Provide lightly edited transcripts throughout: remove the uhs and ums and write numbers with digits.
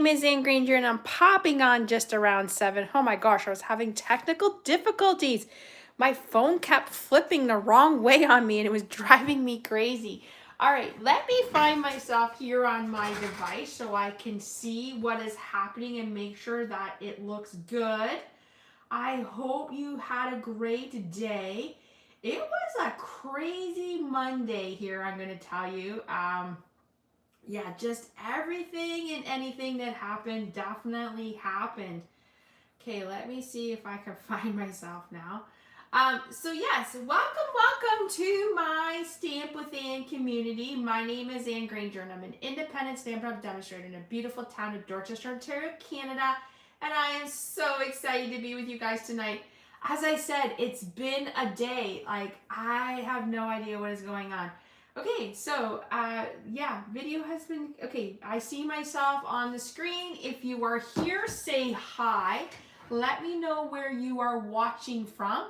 Ms. Ann Granger, and I'm popping on just around 7. Oh my gosh, I was having technical difficulties. My phone kept flipping the wrong way on me and it was driving me crazy. All right, let me find myself here on my device so I can see what is happening and make sure that it looks good. I hope you had a great day. It was a crazy Monday here, I'm going to tell you. Yeah, just everything and anything that happened definitely happened. Okay, let me see if I can find myself now. So yes, welcome to my Stamp with Ann community. My name is Ann Granger and I'm an independent Stampin' Up! Demonstrator in a beautiful town of Dorchester, Ontario, Canada. And I am so excited to be with you guys tonight. As I said, it's been a day. Like, I have no idea what is going on. Okay, so yeah, video has been, okay, I see myself on the screen. If you are here, say hi. Let me know where you are watching from.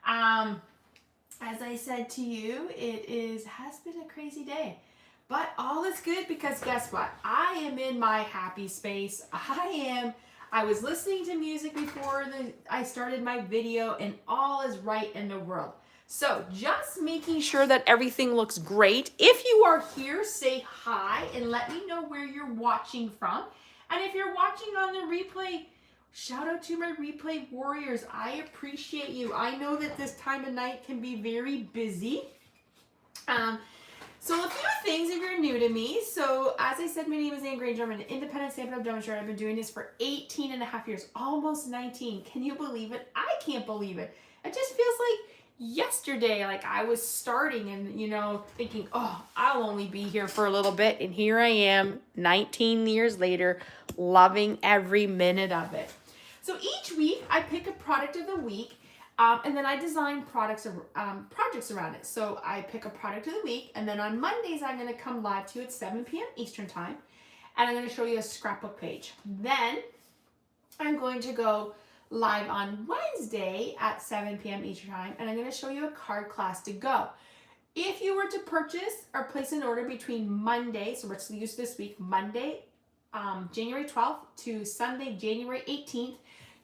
As I said to you, has been a crazy day. But all is good because guess what? I am in my happy space. I was listening to music before I started my video and all is right in the world. So just making sure that everything looks great. If you are here, say hi and let me know where you're watching from. And if you're watching on the replay, shout out to my replay warriors. I appreciate you. I know that this time of night can be very busy. So a few things if you're new to me. So as I said, my name is Ann Granger. I'm an independent Stampin' Up! Demonstrator. I've been doing this for 18 and a half years, almost 19. Can you believe it? I can't believe it. It just feels like yesterday, like I was starting and, you know, thinking, oh, I'll only be here for a little bit. And here I am 19 years later, loving every minute of it. So each week I pick a product of the week and then I design projects around it. So I pick a product of the week, and then on Mondays I'm going to come live to you at 7 p.m. Eastern Time, and I'm going to show you a scrapbook page. Then I'm going to go live on Wednesday at 7 p.m. Eastern Time, and I'm going to show you a card class to go. If you were to purchase or place an order between Monday, so let's use this week, Monday, January 12th to Sunday, January 18th,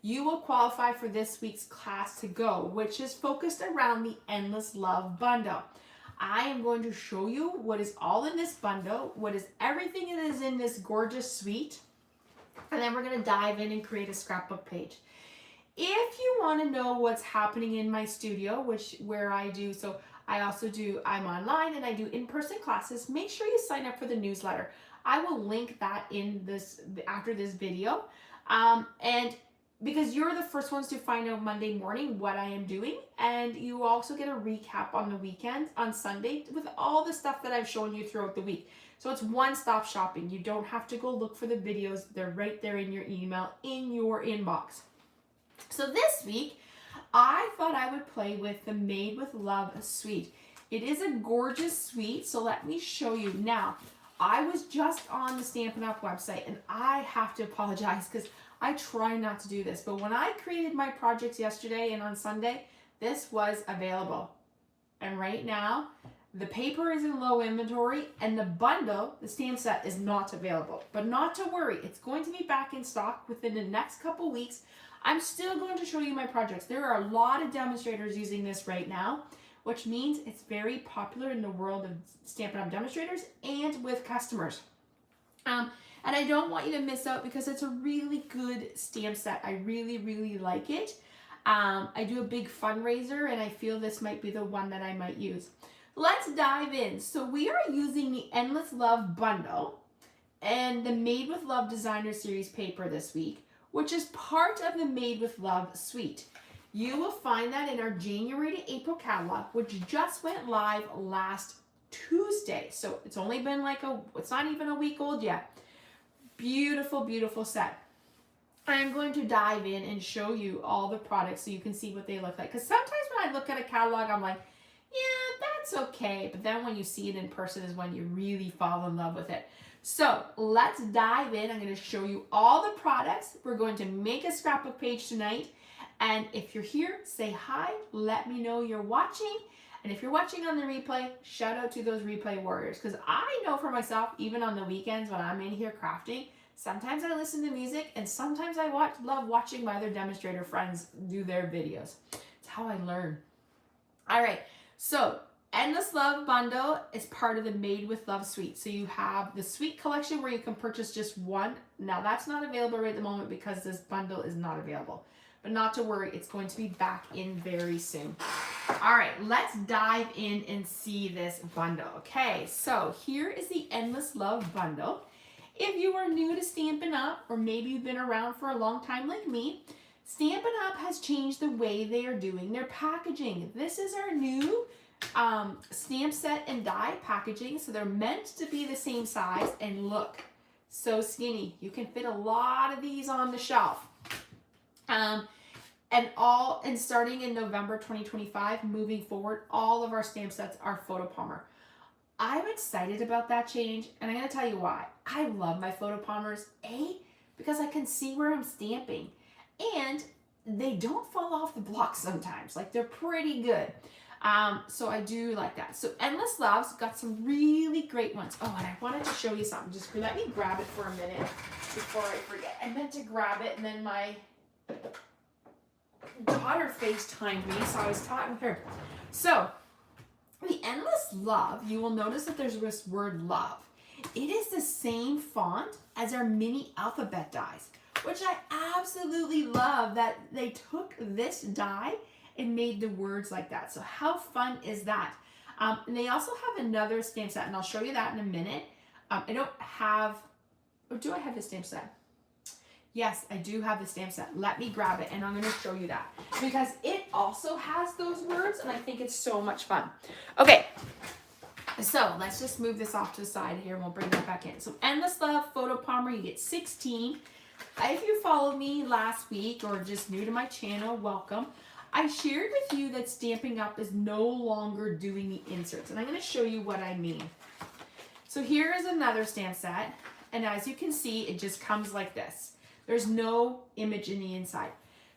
you will qualify for this week's class to go, which is focused around the Endless Love bundle. I am going to show you what is all in this bundle, what is everything that is in this gorgeous suite, and then we're going to dive in and create a scrapbook page. If you want to know what's happening in my studio, where I do, so I also do, I'm online and I do in-person classes, make sure you sign up for the newsletter. I will link that in this after this video. And because you're the first ones to find out Monday morning what I am doing, and you also get a recap on the weekend on Sunday with all the stuff that I've shown you throughout the week. So it's one-stop shopping. You don't have to go look for the videos. They're right there in your email, in your inbox. So this week, I thought I would play with the Made with Love suite. It is a gorgeous suite, so let me show you. Now, I was just on the Stampin' Up! Website, and I have to apologize because I try not to do this, but when I created my projects yesterday and on Sunday, this was available. And right now, the paper is in low inventory and the bundle, the stamp set, is not available. But not to worry, it's going to be back in stock within the next couple weeks. I'm still going to show you my projects. There are a lot of demonstrators using this right now, which means it's very popular in the world of Stampin' Up! Demonstrators and with customers. And I don't want you to miss out because it's a really good stamp set. I really, really like it. I do a big fundraiser and I feel this might be the one that I might use. Let's dive in. So we are using the Endless Love bundle and the Made with Love Designer Series paper this week, which is part of the Made with Love suite. You will find that in our January to April catalog, which just went live last Tuesday. So it's only been it's not even a week old yet. Beautiful, beautiful set. I'm going to dive in and show you all the products so you can see what they look like. Because sometimes when I look at a catalog, I'm like, yeah, that's okay. But then when you see it in person is when you really fall in love with it. So let's dive in. I'm going to show you all the products. We're going to make a scrapbook page tonight. And if you're here, say hi. Let me know you're watching. And if you're watching on the replay, shout out to those replay warriors. Because I know for myself, even on the weekends when I'm in here crafting, Sometimes I listen to music, and sometimes I love watching my other demonstrator friends do their videos. It's how I learn. All right, so Endless Love bundle is part of the Made with Love suite. So you have the suite collection where you can purchase just one. Now that's not available right at the moment because this bundle is not available. But not to worry, it's going to be back in very soon. All right, let's dive in and see this bundle. Okay, so here is the Endless Love bundle. If you are new to Stampin' Up, or maybe you've been around for a long time like me, Stampin' Up has changed the way they are doing their packaging. This is our new stamp set and die packaging. So they're meant to be the same size, and look, so skinny. You can fit a lot of these on the shelf. And starting in November 2025, moving forward, all of our stamp sets are photopalmer. I'm excited about that change, and I'm going to tell you why. I love my photopalmers, because I can see where I'm stamping, and they don't fall off the block sometimes. Like, they're pretty good. So I do like that. So Endless Love's got some really great ones. Oh, and I wanted to show you something. Just let me grab it for a minute before I forget. I meant to grab it, and then my daughter FaceTimed me, so I was talking with her. So the Endless Love, you will notice that there's this word love. It is the same font as our mini alphabet dies, which I absolutely love that they took this die and made the words like that. So how fun is that? And they also have another stamp set, and I'll show you that in a minute. I don't have, or do I have the stamp set? Yes, I do have the stamp set. Let me grab it, and I'm going to show you that because it also has those words, and I think it's so much fun. Okay, so let's just move this off to the side here, and we'll bring that back in. So Endless Love photopalmer, you get 16. If you followed me last week or just new to my channel, welcome. I shared with you that Stampin' Up is no longer doing the inserts, and I'm going to show you what I mean. So here is another stamp set, and as you can see, it just comes like this. There's no image in the inside.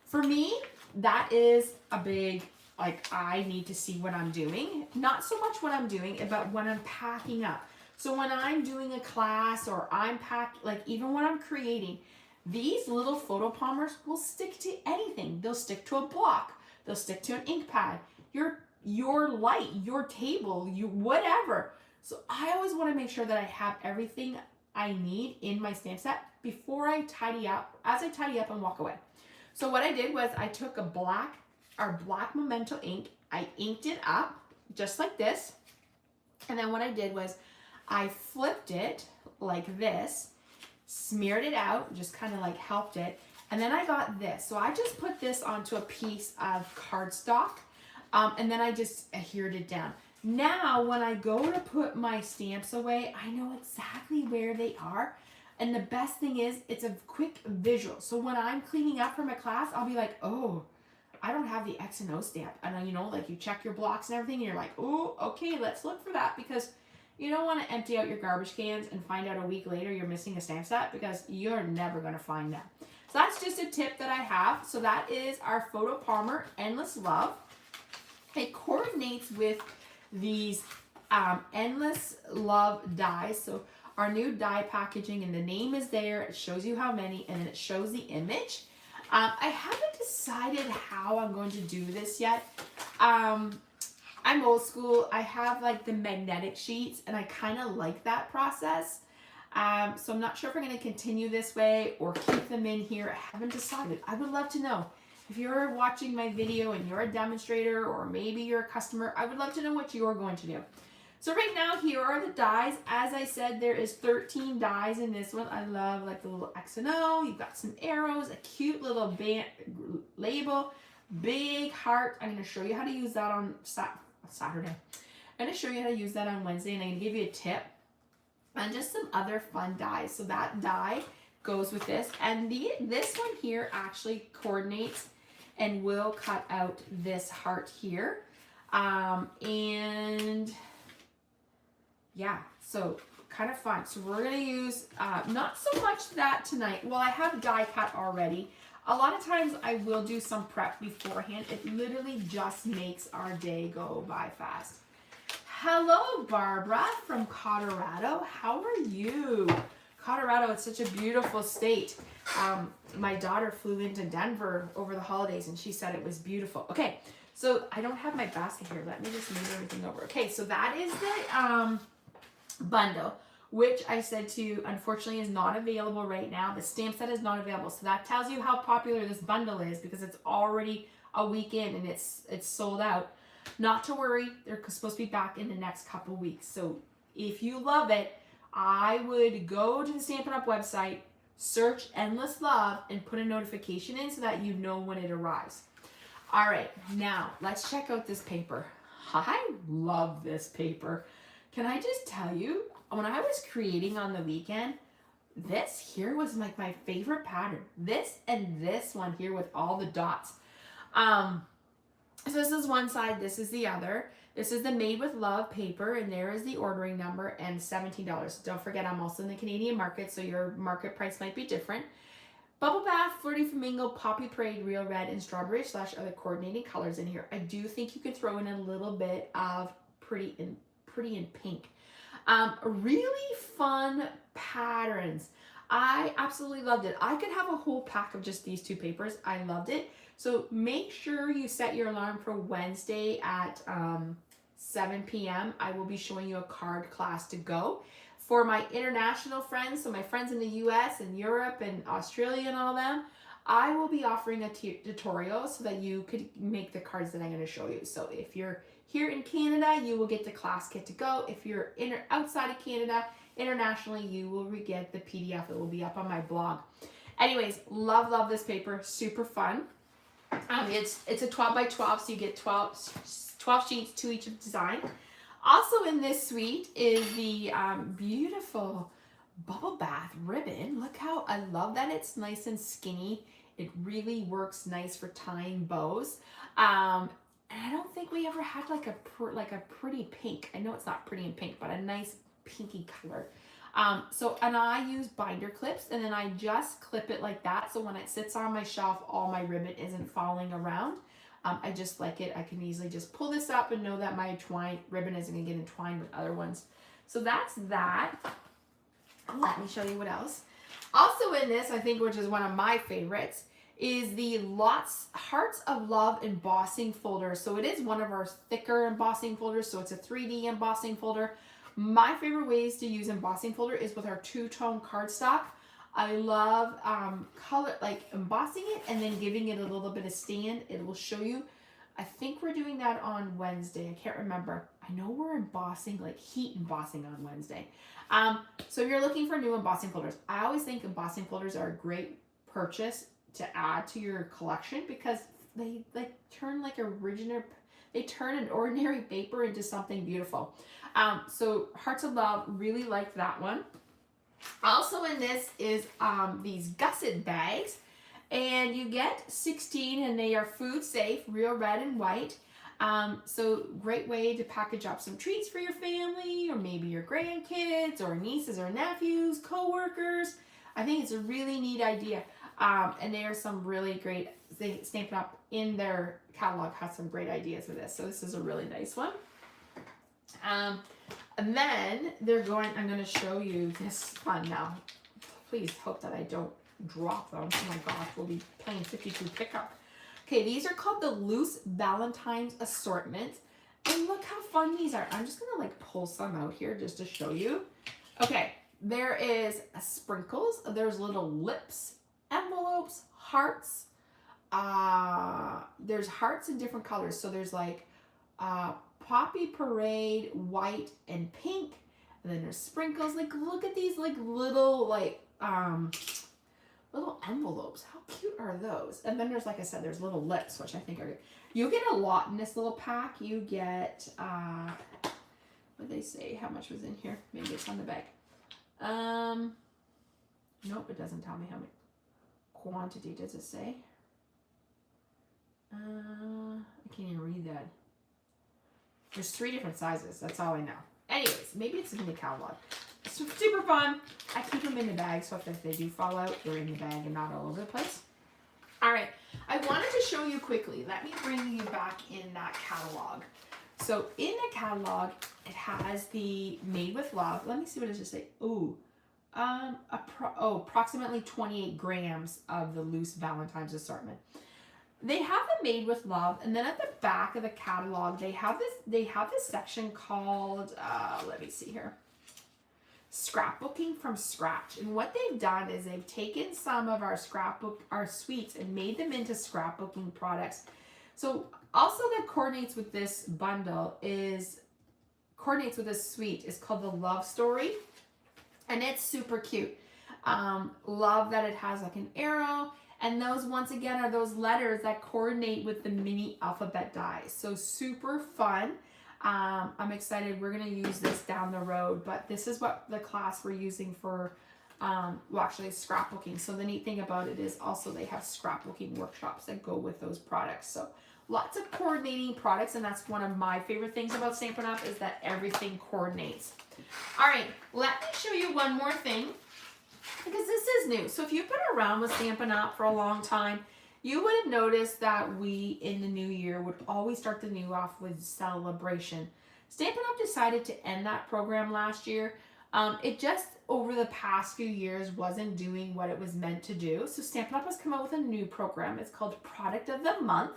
For me, that is a big, like, I need to see what I'm doing. Not so much what I'm doing, but when I'm packing up. So when I'm doing a class or I'm like even when I'm creating, these little photopalmers will stick to anything. They'll stick to a block. They'll stick to an ink pad, your light, your table, whatever. So I always want to make sure that I have everything I need in my stamp set before I tidy up, as I tidy up and walk away. So what I did was I took our black Memento ink, I inked it up just like this. And then what I did was I flipped it like this, smeared it out, just kind of like helped it. And then I got this. So I just put this onto a piece of cardstock, and then I just adhered it down. Now, when I go to put my stamps away, I know exactly where they are. And the best thing is, it's a quick visual. So when I'm cleaning up for my class, I'll be like, oh, I don't have the X and O stamp. And then, you know, like you check your blocks and everything, and you're like, oh, okay, let's look for that, because you don't want to empty out your garbage cans and find out a week later you're missing a stamp set, because you're never going to find that. So that's just a tip that I have. So that is our photopalmer Endless Love. It coordinates with these Endless Love dies. So our new die packaging, and the name is there. It shows you how many, and then it shows the image. I haven't decided how I'm going to do this yet. I'm old school. I have like the magnetic sheets, and I kind of like that process. So I'm not sure if I'm going to continue this way or keep them in here. I haven't decided. I would love to know. If you're watching my video and you're a demonstrator, or maybe you're a customer, I would love to know what you're going to do. So right now, here are the dies. As I said, there is 13 dies in this one. I love like the little X and O. You've got some arrows, a cute little band label, big heart. I'm going to show you how to use that on Saturday. I'm going to show you how to use that on Wednesday, and I'm going to give you a tip and just some other fun dies. So that die goes with this, and this one here actually coordinates and will cut out this heart here. And yeah, so kind of fun. So we're going to use not so much that tonight. Well, I have die cut already. A lot of times I will do some prep beforehand. It literally just makes our day go by fast. Hello, Barbara from Colorado. How are you? Colorado, it's such a beautiful state. My daughter flew into Denver over the holidays and she said it was beautiful. Okay, so I don't have my basket here. Let me just move everything over. Okay, so that is the bundle, which I said to you, unfortunately, is not available right now. The stamp set is not available. So that tells you how popular this bundle is because it's already a week in and it's sold out. Not to worry, they're supposed to be back in the next couple weeks. So if you love it, I would go to the Stampin' Up website, search Endless Love, and put a notification in so that you know when it arrives. All right, now let's check out this paper. I love this paper. Can I just tell you, when I was creating on the weekend, this here was like my favorite pattern. This and this one here with all the dots. So this is one side, this is the other. This is the Made with Love paper, and there is the ordering number and $17. Don't forget, I'm also in the Canadian market, so your market price might be different. Bubble Bath, Flirty Flamingo, Poppy Parade, Real Red, and Strawberry Slush are the coordinating colors in here. I do think you could throw in a little bit of Pretty in Pink. Really fun patterns. I absolutely loved it. I could have a whole pack of just these two papers. I loved it. So make sure you set your alarm for Wednesday at 7 p.m. I will be showing you a card class to go. For my international friends, so my friends in the US and Europe and Australia and all them, I will be offering a tutorial so that you could make the cards that I'm going to show you. So if you're here in Canada, you will get the class kit to go. If you're outside of Canada, internationally, you will get the PDF. It will be up on my blog. Anyways, love this paper. Super fun. It's a 12 by 12, so you get 12 sheets to each design. Also in this suite is the beautiful Bubble Bath ribbon. Look how I love that. It's nice and skinny. It really works nice for tying bows. And I don't think we ever had like a pretty pink. I know it's not pretty in pink, but a nice pinky color. And I use binder clips, and then I just clip it like that. So when it sits on my shelf, all my ribbon isn't falling around. I just like it. I can easily just pull this up and know that my ribbon isn't going to get entwined with other ones. So that's that. Let me show you what else. Also in this, I think, which is one of my favorites, is the Hearts of Love embossing folder. So it is one of our thicker embossing folders. So it's a 3D embossing folder. My favorite ways to use embossing folder is with our two-tone cardstock. I love color, like embossing it and then giving it a little bit of stand. It will show you. I think we're doing that on Wednesday. I can't remember. I know we're embossing, like heat embossing on Wednesday. So if you're looking for new embossing folders, I always think embossing folders are a great purchase to add to your collection because they turn they turn an ordinary paper into something beautiful. So Hearts of Love, really like that one. Also in this is these gusset bags, and you get 16 and they are food safe, real red and white. So great way to package up some treats for your family or maybe your grandkids or nieces or nephews, co-workers. I think it's a really neat idea. And there are some really great, Stampin' Up in their catalog has some great ideas for this. So this is a really nice one. And then I'm going to show you this one now. Please hope that I don't drop them. Oh my gosh, we'll be playing 52 pickup. Okay, these are called the Loose Valentine's Assortment. And look how fun these are. I'm just going to like pull some out here just to show you. Okay, there is sprinkles. There's little lips, envelopes, hearts. There's hearts in different colors. So there's like Poppy Parade, white and pink, and then there's sprinkles. Like, look at these like little little envelopes. How cute are those? And then there's, like I said, there's little lips, which I think are good. You get a lot in this little pack. You get what did they say? How much was in here? Maybe it's on the bag. Nope, it doesn't tell me how much quantity. Does it say? I can't even read that. There's 3 different sizes. That's all I know. Anyways, maybe it's in the catalog. It's super fun. I keep them in the bag, so if they do fall out, they're in the bag and not all over the place. All right. I wanted to show you quickly. Let me bring you back in that catalog. So in the catalog, it has the Made with Love. Let me see what it does say. Ooh. approximately 28 grams of the loose Valentine's assortment. They have them made with love, and then at the back of the catalog, they have this section called, let me see here, scrapbooking from scratch. And what they've done is they've taken some of our sweets and made them into scrapbooking products. So also that coordinates with this suite is called the Love Story, and it's super cute. Love that it has like an arrow, and those once again are those letters that coordinate with the mini alphabet dies. So super fun. I'm excited. We're going to use this down the road, but this is what the class we're using for, actually scrapbooking. So the neat thing about it is also they have scrapbooking workshops that go with those products. So lots of coordinating products, and that's one of my favorite things about Stampin' Up is that everything coordinates. All right, let me show you one more thing because this is new. So if you've been around with Stampin' Up for a long time, you would have noticed that we, in the new year, would always start the new off with celebration. Stampin' Up decided to end that program last year. It just, over the past few years, wasn't doing what it was meant to do. So Stampin' Up has come out with a new program. It's called Product of the Month.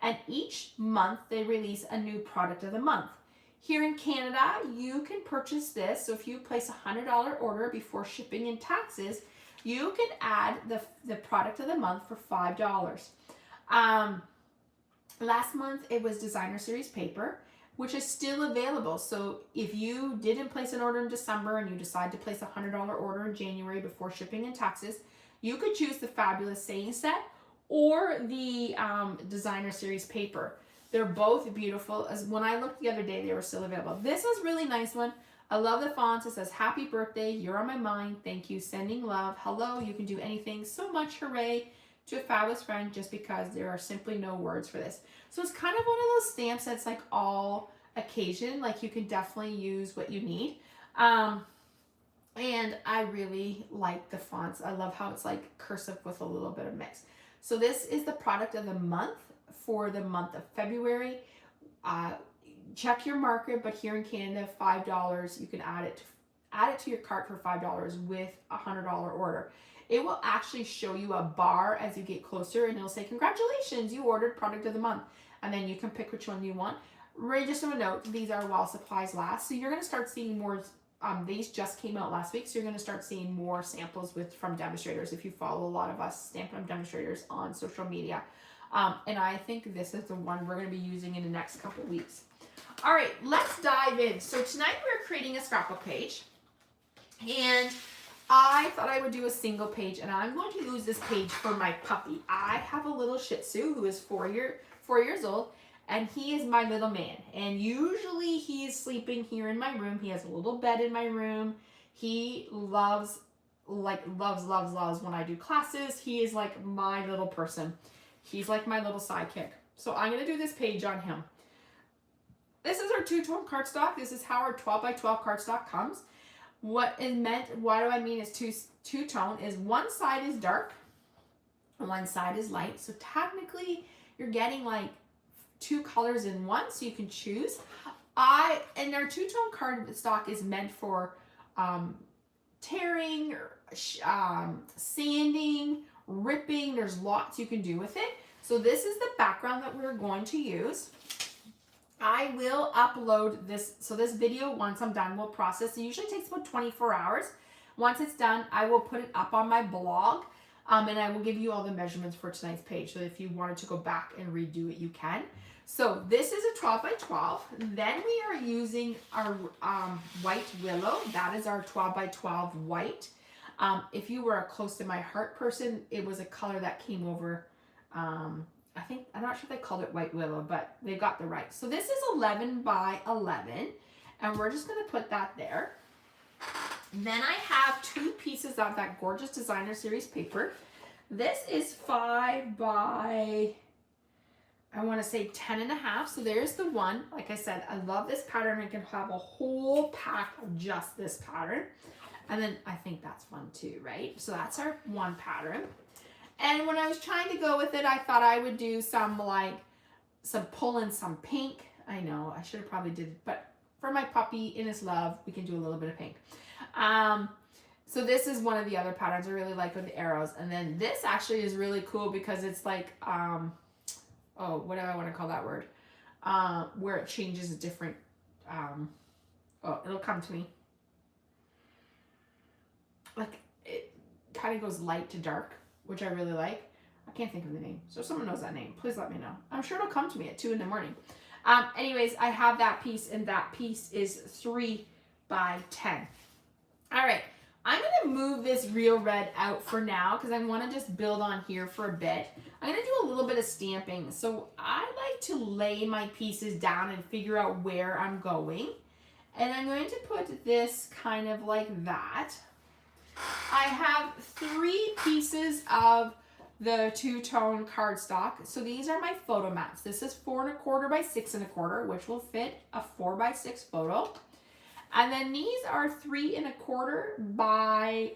And each month, they release a new Product of the Month. Here in Canada, you can purchase this. So if you place a $100 order before shipping and taxes, you can add the Product of the Month for $5. Last month, it was Designer Series paper, which is still available. So if you didn't place an order in December and you decide to place a $100 order in January before shipping and taxes, you could choose the Fabulous Saying Set or the Designer Series paper. They're both beautiful. As when I looked the other day, they were still available. This is a really nice one. I love the font. It says, "Happy birthday, you're on my mind. Thank you, sending love. Hello, you can do anything. So much, hooray to a fabulous friend," just because there are simply no words for this. So it's kind of one of those stamps that's like all occasion. Like you can definitely use what you need. And I really like the fonts. I love how it's like cursive with a little bit of mix. So this is the Product of the Month for the month of February. Check your market, but here in Canada, $5. You can add it to your cart for $5 with a $100 order. It will actually show you a bar as you get closer, and it'll say, "Congratulations, you ordered Product of the Month," and then you can pick which one you want. Just a note, these are while supplies last, so you're going to start seeing more. These just came out last week, so you're going to start seeing more samples from demonstrators if you follow a lot of us Stampin' Up demonstrators on social media. And I think this is the one we're going to be using in the next couple weeks. All right, let's dive in. So tonight we're creating a scrapbook page, and I thought I would do a single page, and I'm going to use this page for my puppy. I have a little Shih Tzu who is 4 years old, and he is my little man. And usually he is sleeping here in my room. He has a little bed in my room. He loves when I do classes. He is like my little person. He's like my little sidekick. So I'm going to do this page on him. This is our two-tone cardstock. This is how our 12 by 12 cardstock comes. What do I mean is two-tone is one side is dark and one side is light. So technically you're getting like two colors in one, so you can choose. And our two-tone cardstock is meant for tearing, sanding, ripping. There's lots you can do with it. So this is the background that we're going to use. I will upload this. So this video, once I'm done, will process. It usually takes about 24 hours. Once it's done, I will put it up on my blog, and I will give you all the measurements for tonight's page. So if you wanted to go back and redo it, you can. So this is a 12 by 12. Then we are using our white willow. That is our 12 by 12 white. If you were a close to my heart person, it was a color that came over. I'm not sure if they called it white willow, but they got the right. So this is 11 by 11, and we're just going to put that there. Then I have two pieces of that gorgeous Designer Series paper. This is 5 by, I want to say 10.5. So there's the one. Like I said, I love this pattern. I can have a whole pack of just this pattern. And then I think that's fun too, right? So that's our one pattern. And when I was trying to go with it, I thought I would do some pull and some pink. I know, I should have probably did it, but for my puppy in his love, we can do a little bit of pink. So this is one of the other patterns I really like with the arrows. And then this actually is really cool because it's like, oh, what do I want to call that word? Where it changes a different, oh, it'll come to me. Like it kind of goes light to dark, which I really like. I can't think of the name. So if someone knows that name, please let me know. I'm sure it'll come to me at 2 in the morning. Anyways, I have that piece, and that piece is 3 by 10. All right. I'm going to move this real red out for now because I want to just build on here for a bit. I'm going to do a little bit of stamping. So I like to lay my pieces down and figure out where I'm going. And I'm going to put this kind of like that. I have 3 pieces of the 2-tone cardstock. So these are my photo mats. This is 4 1/4 by 6 1/4, which will fit a 4 by 6 photo. And then these are 3 1/4 by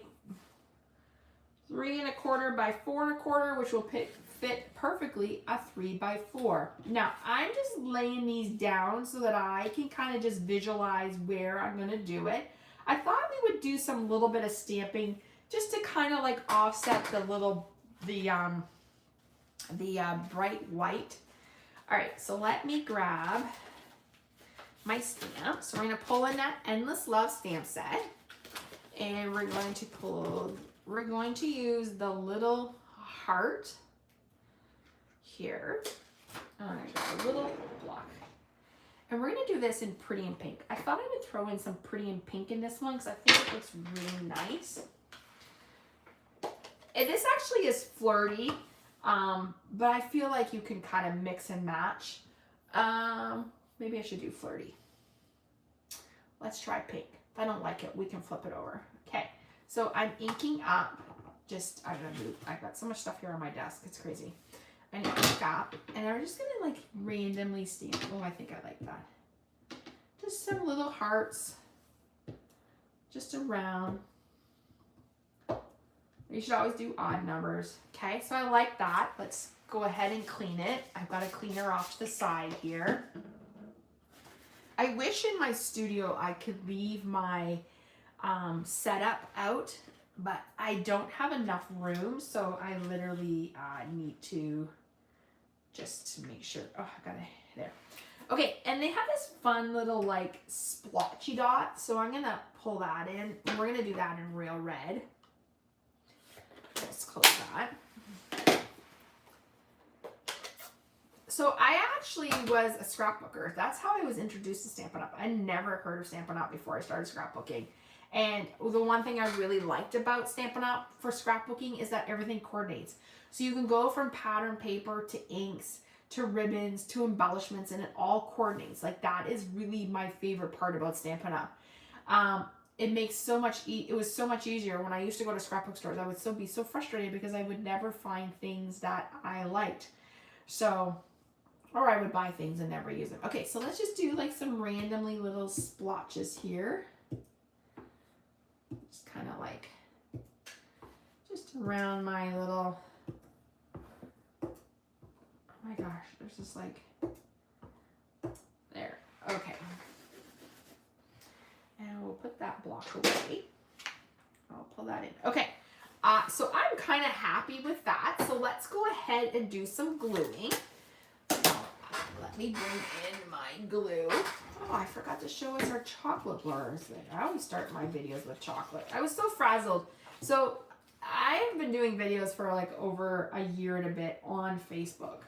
3 1/4 by 4 1/4, which will fit perfectly a 3 by 4. Now I'm just laying these down so that I can kind of just visualize where I'm going to do it. I thought we would do some little bit of stamping just to kind of like offset the bright white. All right, so let me grab my stamp. So we're going to pull in that Endless Love stamp set, and we're going to use the little heart here. All right, a little block. And we're going to do this in Pretty in Pink. I thought I would throw in some Pretty in Pink in this one because I think it looks really nice. And this actually is flirty, but I feel like you can kind of mix and match. Maybe I should do flirty. Let's try pink. If I don't like it, we can flip it over. Okay, so I'm inking up. I've got so much stuff here on my desk. It's crazy. I need to ink up, and I'm just gonna like randomly stamp. Oh, I think I like that. Just some little hearts, just around. You should always do odd numbers. Okay, so I like that. Let's go ahead and clean it. I've got a cleaner off to the side here. I wish in my studio I could leave my setup out, but I don't have enough room, so I literally need to just make sure. Oh, I got it there. Okay, and they have this fun little like splotchy dot, so I'm gonna pull that in, and we're gonna do that in real red. Let's close that. So I actually was a scrapbooker. That's how I was introduced to Stampin' Up. I never heard of Stampin' Up before I started scrapbooking. And the one thing I really liked about Stampin' Up for scrapbooking is that everything coordinates. So you can go from pattern paper to inks to ribbons to embellishments, and it all coordinates. Like that is really my favorite part about Stampin' Up. It makes so much, it was so much easier when I used to go to scrapbook stores. I would be so frustrated because I would never find things that I liked. So, or I would buy things and never use them. Okay, so let's just do like some randomly little splotches here. Just kind of like, just around my little, oh my gosh, there's just like, there, okay. And we'll put that block away. I'll pull that in. Okay, so I'm kind of happy with that. So let's go ahead and do some gluing. Let me bring in my glue. Oh, I forgot to show us our chocolate bars. I always start my videos with chocolate. I was so frazzled. So I've been doing videos for like over a year and a bit on Facebook.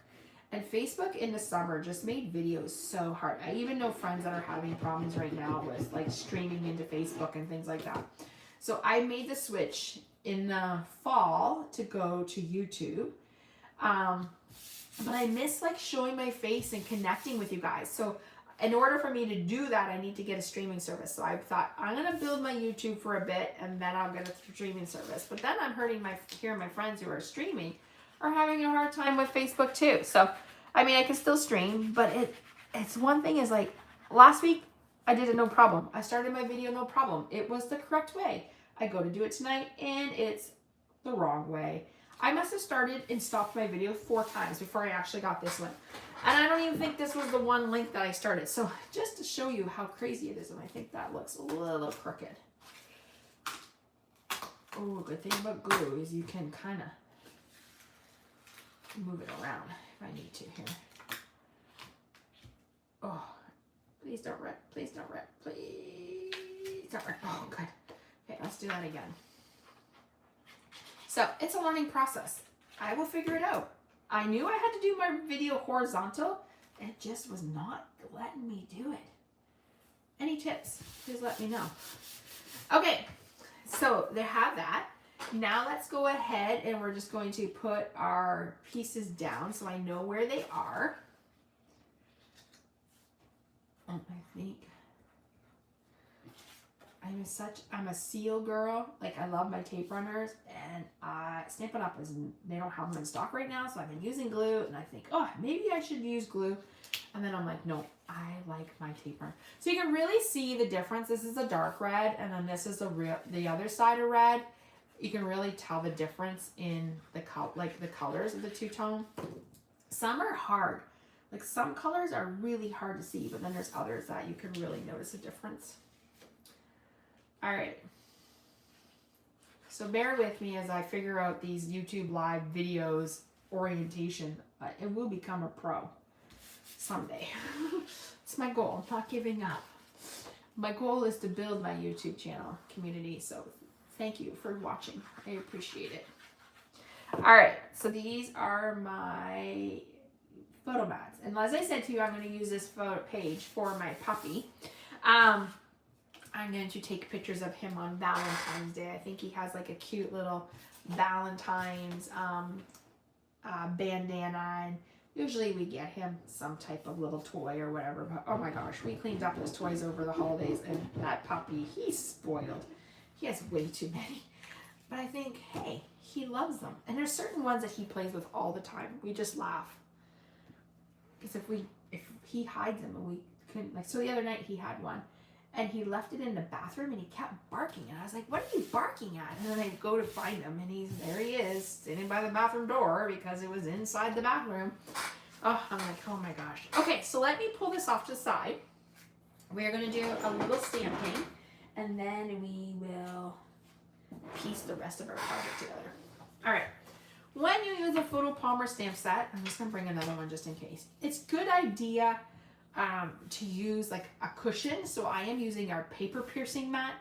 And Facebook in the summer just made videos so hard. I even know friends that are having problems right now with like streaming into Facebook and things like that. So I made the switch in the fall to go to YouTube. But I miss like showing my face and connecting with you guys. So in order for me to do that, I need to get a streaming service. So I thought I'm going to build my YouTube for a bit and then I'll get a streaming service. But then I'm hearing my friends who are streaming are having a hard time with Facebook too. So, I mean, I can still stream, but it's one thing is like last week I did it no problem. I started my video no problem. It was the correct way. I go to do it tonight and it's the wrong way. I must have started and stopped my video 4 times before I actually got this one. And I don't even think this was the one link that I started. So just to show you how crazy it is, and I think that looks a little crooked. Oh, good thing about glue is you can kind of move it around if I need to here. Oh, please don't rip, please don't rip, please don't rip. Oh, good. Okay, let's do that again. So it's a learning process. I will figure it out. I knew I had to do my video horizontal, and it just was not letting me do it. Any tips? Please let me know. Okay, so they have that. Now let's go ahead and we're just going to put our pieces down so I know where they are. And I think I'm a seal girl. Like, I love my tape runners, and Stampin' Up! They don't have them in stock right now, so I've been using glue, and I think, oh, maybe I should use glue. And then I'm like, no, I like my tape runner. So you can really see the difference. This is a dark red, and then this is the other side of red. You can really tell the difference in the colors of the two-tone. Some are hard. Like, some colors are really hard to see, but then there's others that you can really notice a difference. All right. So bear with me as I figure out these YouTube live videos orientation. It will become a pro someday. It's my goal. I'm not giving up. My goal is to build my YouTube channel community. So thank you for watching. I appreciate it. All right. So these are my photo mats. And as I said to you, I'm going to use this photo page for my puppy. I'm going to take pictures of him on Valentine's Day. I think he has like a cute little Valentine's bandana. And usually we get him some type of little toy or whatever. But oh my gosh, we cleaned up his toys over the holidays. And that puppy, he's spoiled. He has way too many. But I think, hey, he loves them. And there's certain ones that he plays with all the time. We just laugh. Because if he hides them and we couldn't, like, so the other night he had one. And he left it in the bathroom and he kept barking. And I was like, what are you barking at? And then I go to find him and there he is, sitting by the bathroom door because it was inside the bathroom. Oh, I'm like, oh my gosh. Okay, so let me pull this off to the side. We're going to do a little stamping and then we will piece the rest of our project together. All right. When you use a photo palmer stamp set, I'm just going to bring another one just in case. It's a good idea to use like a cushion. So I am using our paper piercing mat.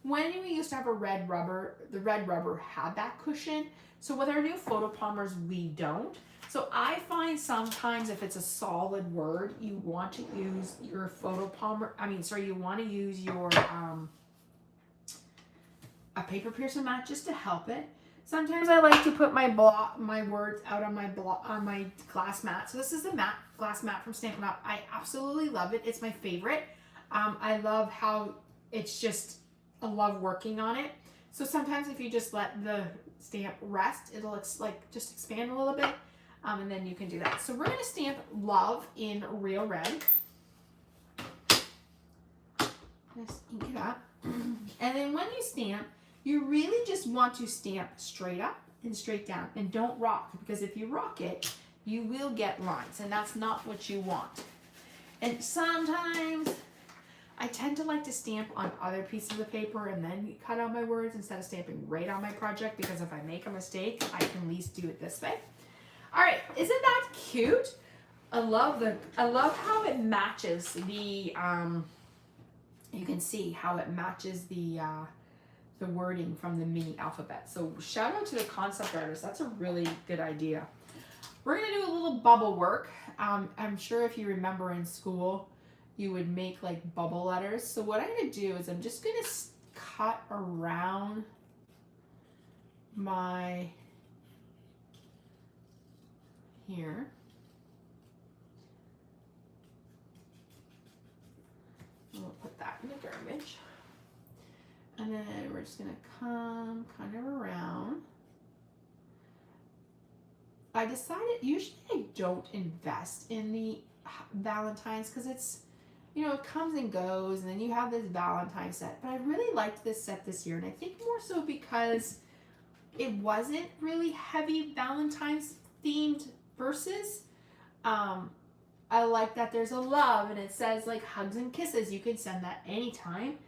When we used to have a red rubber, the red rubber had that cushion. So with our new photo palmers, we don't. So I find sometimes if it's a solid word, you want to use your photo palmer. You want to use your a paper piercing mat just to help it. Sometimes I like to put my words out on my glass mat. So this is a glass mat from Stampin' Up. I absolutely love it. It's my favorite. I love how it's just, I love working on it. So sometimes if you just let the stamp rest, it'll like just expand a little bit. And then you can do that. So we're going to stamp love in real red. Just ink it up. And then when you stamp, you really just want to stamp straight up and straight down and don't rock, because if you rock it, you will get lines and that's not what you want. And sometimes I tend to like to stamp on other pieces of paper and then cut out my words instead of stamping right on my project, because if I make a mistake, I can at least do it this way. All right, isn't that cute? I love how it matches the, you can see how it matches the wording from the mini alphabet. So shout out to the concept artist. That's a really good idea. We're going to do a little bubble work. I'm sure if you remember in school, you would make like bubble letters. So what I'm going to do is I'm just going to cut around my here. We'll put that in the garbage. And then we're just going to come kind of around. I decided usually I don't invest in the Valentine's because it's, you know, it comes and goes and then you have this Valentine's set. But I really liked this set this year, and I think more so because it wasn't really heavy Valentine's themed verses. I like that there's a love and it says like hugs and kisses. You can send that anytime.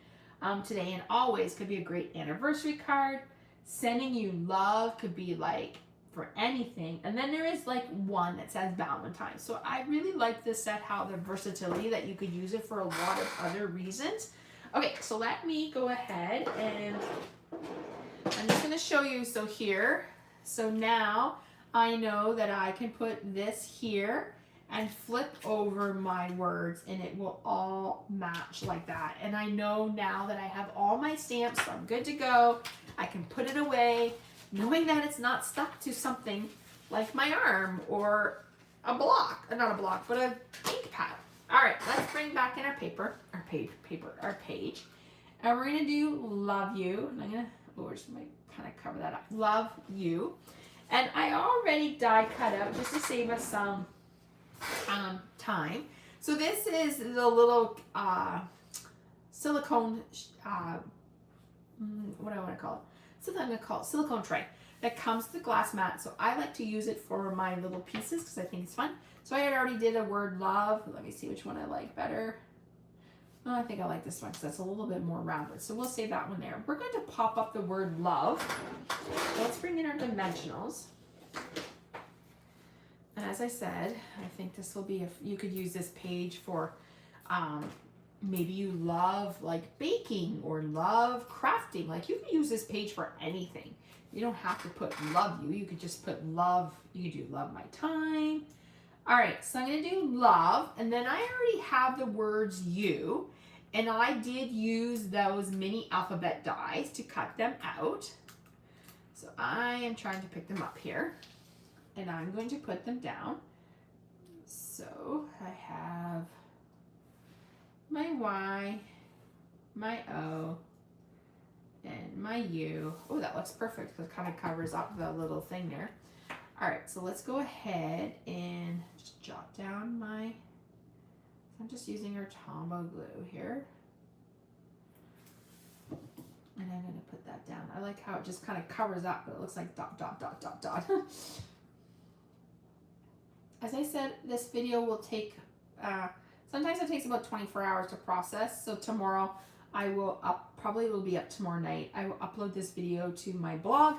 Today and always could be a great anniversary card. sending you love could be like for anything. And then there is like one that says Valentine's. So I really like this set, how the versatility that you could use it for a lot of other reasons. Okay, so let me go ahead and I'm just going to show you. So here, so now I know that I can put this here and flip over my words and it will all match like that. And I know now that I have all my stamps, so I'm good to go. I can put it away, knowing that it's not stuck to something like my arm or a block, not a block, but a ink pad. All right, let's bring back in our page. And we're gonna do love you. And I'm gonna, oh, just might kind of cover that up. Love you. And I already die cut out just to save us some time. So this is the little silicone, what do I want to call it? So I'm going to call it silicone tray that comes to the glass mat. So I like to use it for my little pieces because I think it's fun. So I already did a word love. Let me see which one I like better. Oh, I think I like this one because that's a little bit more rounded. So we'll save that one there. We're going to pop up the word love. Let's bring in our dimensionals. And as I said, I think this will be, you could use this page for, maybe you love like baking or love crafting. Like you can use this page for anything. You don't have to put love you. You could just put love. You could do love my time. All right, so I'm going to do love. And then I already have the words you. And I did use those mini alphabet dies to cut them out. So I am trying to pick them up here. And I'm going to put them down. So I have my Y, my O, and my U. Oh, that looks perfect because it kind of covers up the little thing there. All right, so let's go ahead and just jot down my, I'm just using our Tombow glue here. And I'm going to put that down. I like how it just kind of covers up, but it looks like dot, dot, dot, dot, dot. As I said, this video will take, sometimes it takes about 24 hours to process. So tomorrow I will probably will be up tomorrow night. I will upload this video to my blog.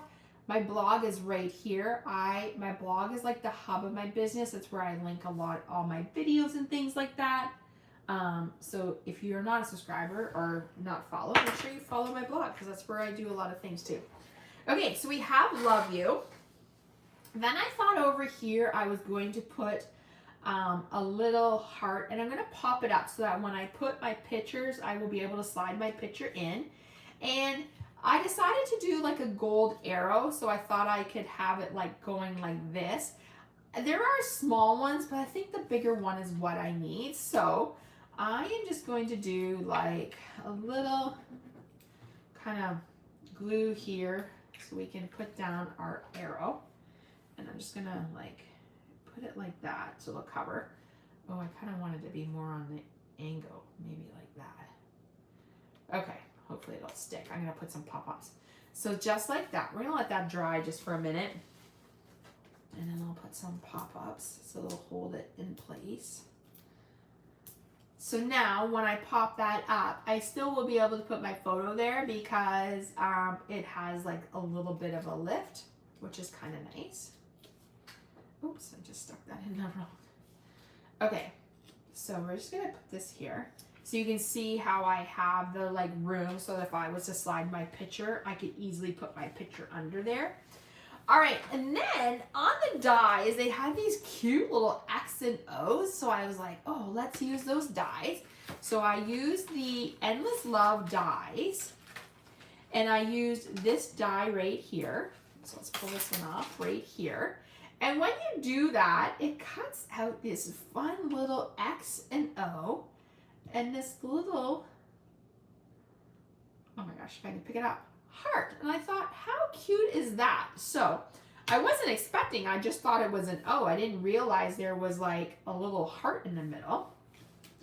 My blog is right here. My blog is like the hub of my business. It's where I link all my videos and things like that. So if you're not a subscriber or not followed, make sure you follow my blog because that's where I do a lot of things too. Okay, so we have love you. Then I thought over here I was going to put a little heart, and I'm going to pop it up so that when I put my pictures, I will be able to slide my picture in. And I decided to do like a gold arrow, so I thought I could have it like going like this. There are small ones, but I think the bigger one is what I need. So I am just going to do like a little kind of glue here so we can put down our arrow. And I'm just gonna like put it like that so it'll cover. Oh, I kind of wanted to be more on the angle, maybe like that. Okay, hopefully it'll stick. I'm gonna put some pop-ups. So just like that, we're gonna let that dry just for a minute. And then I'll put some pop-ups so it'll hold it in place. So now when I pop that up, I still will be able to put my photo there because it has like a little bit of a lift, which is kind of nice. Oops, I just stuck that in the wrong. Okay, so we're just gonna put this here. So you can see how I have the like room so that if I was to slide my picture, I could easily put my picture under there. All right, and then on the dies, they had these cute little X and O's. So I was like, oh, let's use those dies. So I used the Endless Love dies, and I used this die right here. So let's pull this one off right here. And when you do that, it cuts out this fun little X and O and this little, oh my gosh, if I can pick it up, heart. And I thought, how cute is that? So I wasn't expecting, I just thought it was an O. I didn't realize there was like a little heart in the middle.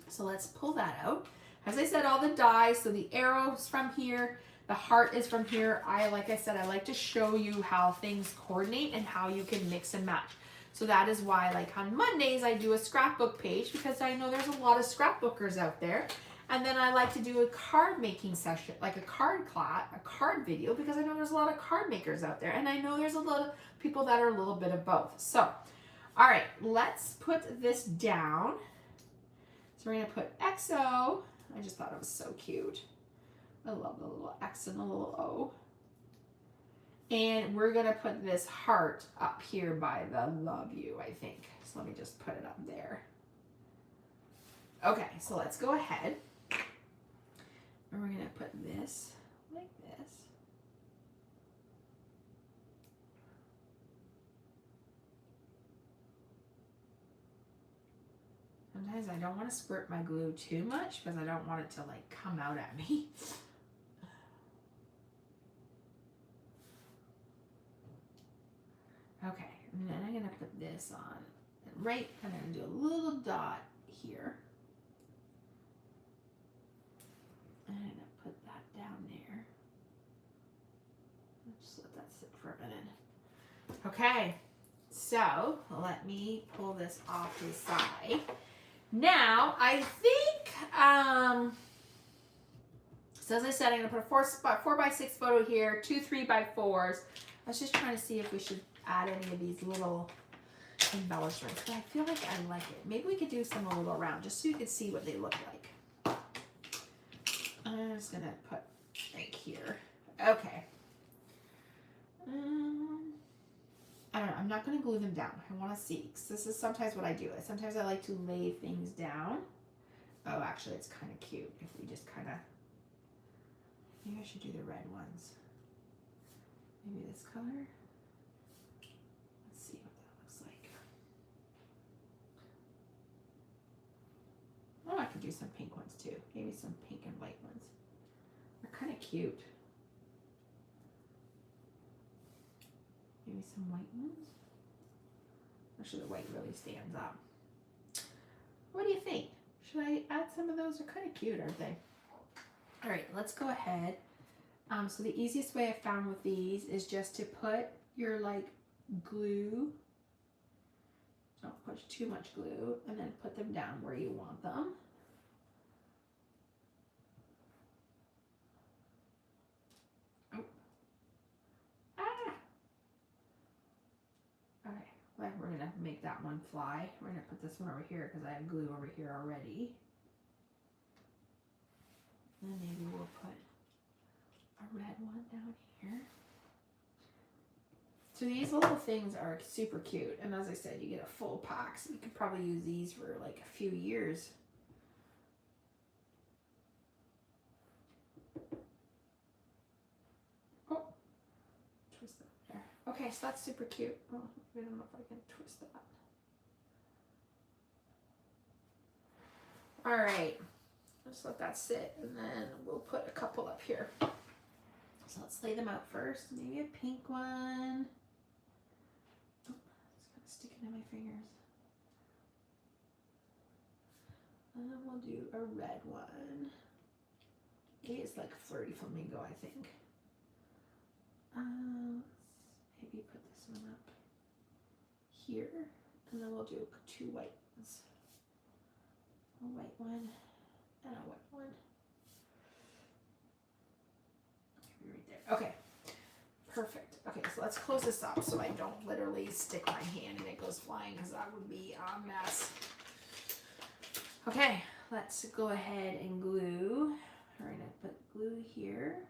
So let's pull that out. As I said, all the dies, so the arrow's from here. The heart is from here. Like I said, I like to show you how things coordinate and how you can mix and match. So that is why, like on Mondays, I do a scrapbook page because I know there's a lot of scrapbookers out there. And then I like to do a card making session, like a card class, a card video, because I know there's a lot of card makers out there. And I know there's a lot of people that are a little bit of both. So, all right, let's put this down. So we're gonna put XO. I just thought it was so cute. I love the little X and the little O. And we're gonna put this heart up here by the love you, I think. So let me just put it up there. Okay, so let's go ahead. And we're gonna put this like this. Sometimes I don't want to squirt my glue too much because I don't want it to like come out at me. Okay, and then I'm gonna put this on. And right, I'm gonna do a little dot here. And I'm gonna put that down there. Just let that sit for a minute. Okay, so let me pull this off to the side. Now, I think, so as I said, I'm going to put a 4x6 photo here, 2 3x4s. I was just trying to see if we should add any of these little embellishments, but I feel like I like it. Maybe we could do some a little around, just so you can see what they look like. I'm just going to put right here. Okay. I don't know, I'm not going to glue them down. I want to see, because this is sometimes what I do. Sometimes I like to lay things down. Oh, actually, it's kind of cute if we just kind of, maybe I should do the red ones. Maybe this color. Let's see what that looks like. Oh, I could do some pink ones too. Maybe some pink and white ones. They're kind of cute. Maybe some white ones. Actually, the white really stands out. What do you think? Should I add some of those? They're kind of cute, aren't they? All right, let's go ahead. So the easiest way I found with these is just to put your like glue. Don't put too much glue, and then put them down where you want them. We're going to make that one fly. We're going to put this one over here because I have glue over here already. And then maybe we'll put a red one down here. So these little things are super cute. And as I said, you get a full pack. So you could probably use these for like a few years. Oh, twist that there. Okay, so that's super cute. Oh, I don't know if I can twist that. All right, just let that sit, and then we'll put a couple up here. So let's lay them out first. Maybe a pink one. Oh, it's kind of sticking to my fingers. And then we'll do a red one. Maybe it's like Flirty Flamingo, I think. Maybe put this one up here, and then we'll do 2 white ones. A white one and a white one. Maybe right there. Okay, perfect. Okay, so let's close this up so I don't literally stick my hand and it goes flying, because that would be a mess. Okay, let's go ahead and glue. We're gonna put glue here.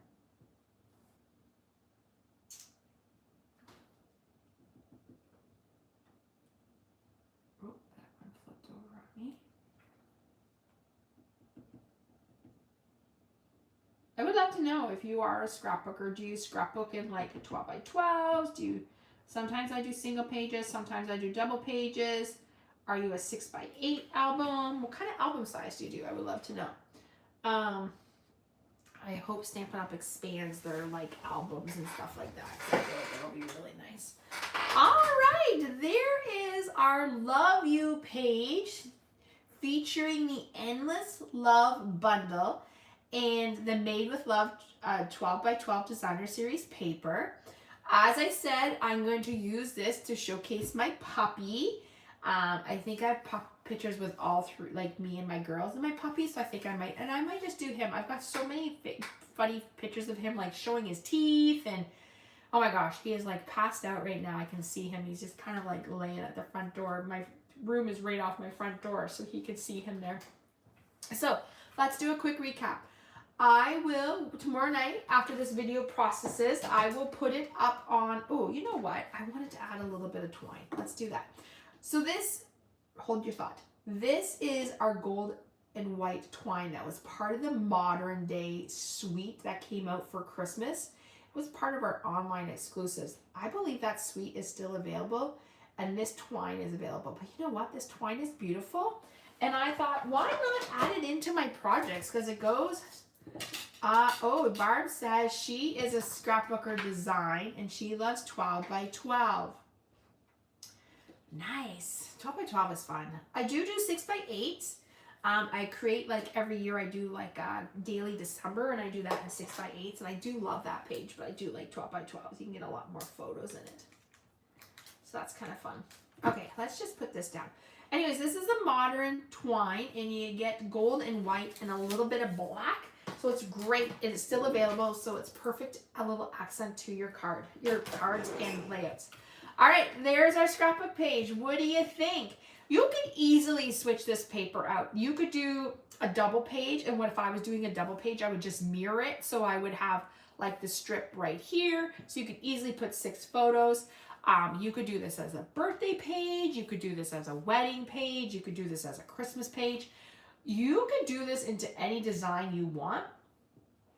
I would love to know if you are a scrapbooker. Do you scrapbook in like 12x12s? Sometimes I do single pages, sometimes I do double pages. Are you a 6x8 album? What kind of album size do you do? I would love to know. I hope Stampin' Up! Expands their like albums and stuff like that. I feel like that'll be really nice. All right, there is our Love You page featuring the Endless Love Bundle and the Made with Love 12x12 Designer Series paper. As I said, I'm going to use this to showcase my puppy. I think I've pictures with all three, like me and my girls and my puppies. So I think I might just do him. I've got so many funny pictures of him like showing his teeth, and oh my gosh, he is like passed out right now. I can see him. He's just kind of like laying at the front door. My room is right off my front door, so he could see him there. So let's do a quick recap. I will, tomorrow night, after this video processes, I will put it up on, oh, you know what? I wanted to add a little bit of twine. Let's do that. So this, hold your thought. This is our gold and white twine that was part of the modern day suite that came out for Christmas. It was part of our online exclusives. I believe that suite is still available, and this twine is available. But you know what? This twine is beautiful. And I thought, why not add it into my projects? Because it goes... oh, Barb says she is a scrapbooker design and she loves 12 by 12. Nice. 12 by 12 is fun. I do 6 by 8. I create like every year I do like a daily December, and I do that in 6 by 8, and I do love that page, but I do like 12 by 12. You can get a lot more photos in it. So that's kind of fun. Okay, let's just put this down. Anyways, this is a modern twine, and you get gold and white and a little bit of black. So it's great. It is still available, so it's perfect, a little accent to your cards and layouts. All right, there's our scrapbook page. What do you think? You could easily switch this paper out. You could do a double page, and what if I was doing a double page, I would just mirror it. So I would have like the strip right here, so you could easily put 6 photos. You could do this as a birthday page. You could do this as a wedding page. You could do this as a Christmas page. You could do this into any design you want.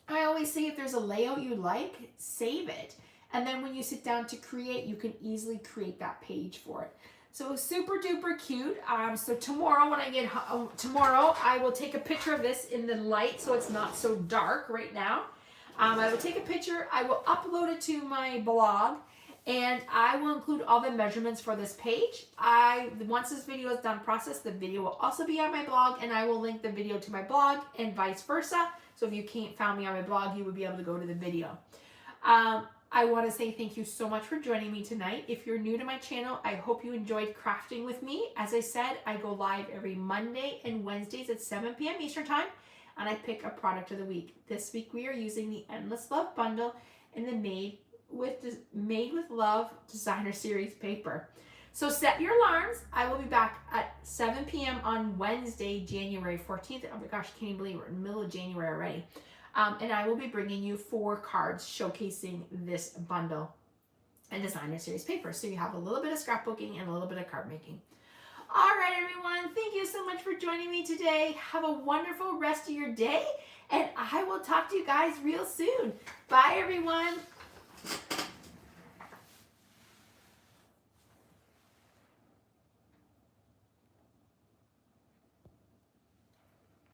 I always say if there's a layout you like, save it. And then when you sit down to create, you can easily create that page for it. So super duper cute. So tomorrow when I get home, tomorrow I will take a picture of this in the light so it's not so dark right now. I will take a picture. I will upload it to my blog. And I will include all the measurements for this page. Once this video is done processed, the video will also be on my blog, and I will link the video to my blog and vice versa. So if you can't find me on my blog, you would be able to go to the video. I want to say thank you so much for joining me tonight. If you're new to my channel, I hope you enjoyed crafting with me. As I said, I go live every Monday and Wednesdays at 7 p.m. Eastern Time, and I pick a product of the week. This week we are using the Endless Love Bundle in the Made with Love Designer Series paper. So set your alarms. I will be back at 7 p.m. on Wednesday, January 14th. Oh my gosh, I can't even believe we're in the middle of January already. And I will be bringing you 4 cards showcasing this bundle and Designer Series paper. So you have a little bit of scrapbooking and a little bit of card making. All right, everyone. Thank you so much for joining me today. Have a wonderful rest of your day, and I will talk to you guys real soon. Bye, everyone.